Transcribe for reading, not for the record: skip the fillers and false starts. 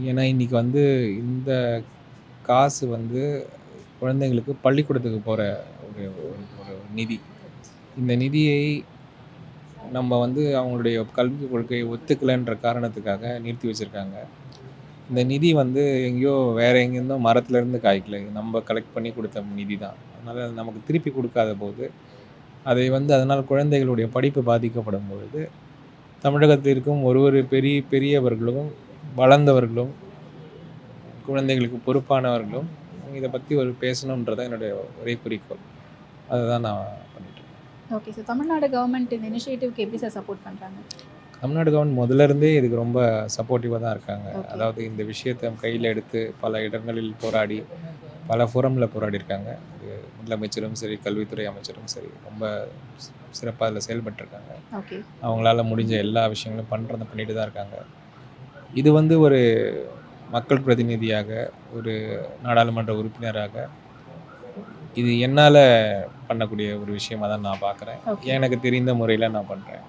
ஏன்னா, இன்னைக்கு வந்து இந்த காசு வந்து குழந்தைங்களுக்கு பள்ளிக்கூடத்துக்கு போற ஒரு ஒரு ஒரு நிதி. இந்த நிதியை நம்ம வந்து அவங்களுடைய கல்விக் கொள்கையை ஒத்துக்கலன்ற காரணத்துக்காக நிறுத்தி வச்சிருக்காங்க. இந்த நிதி வந்து எங்கேயோ வேற எங்கேருந்தோ மரத்துலருந்து காய்க்கல. இது நம்ம கலெக்ட் பண்ணி குடுத்த நிதி தான். அதனால அது நமக்கு திருப்பி குடுக்காதபோது, அதை வந்து அதனால குழந்தைகளுடைய படிப்பு பாதிக்கப்படும் பொழுது, தமிழகத்தில் இருக்கும் ஒரு ஒரு பெரியவர்களும், வளர்ந்தவர்களும், குழந்தைகளுக்கு பொறுப்பானவர்களும் இத பத்தி ஒரு பேசணும்ன்றது தான் என்னுடைய ஒரே குறிக்கோள். அததான் நான் பண்ணிட்டுருக்கேன். Okay sir. தமிழ்நாடு கவர்மெண்ட் இந்த இனிஷியேட்டிவ்க்கு எப்படி சார் சப்போர்ட் பண்றாங்க? தமிழ்நாடு கவர்மெண்ட் முதல்ல இருந்தே இதுக்கு ரொம்ப சப்போர்ட்டிவா தான் இருக்காங்க. ஓகே. அதாவது இந்த விஷயத்த கையில எடுத்து பல இடங்களில் போராடி, பல ஃபோரம்ல போராடியிருக்காங்க. இது முதலமைச்சரும் சரி, கல்வித்துறை அமைச்சரும் சரி, ரொம்ப சிறப்பா அதில செயல்பட்டுருக்காங்க. ஓகே. அவங்களால முடிஞ்ச எல்லா விஷயங்களும் பண்ணிட்டு தான் இருக்காங்க. இது வந்து ஒரு மக்கள் பிரதிநிதியாக, ஒரு நாடாளுமன்ற உறுப்பினராக, இது என்னால பண்ணக்கூடிய ஒரு விஷயமா தான் நான் பார்க்குறேன். ஓகே. எனக்கு தெரிந்த முறையில நான் பண்றேன்.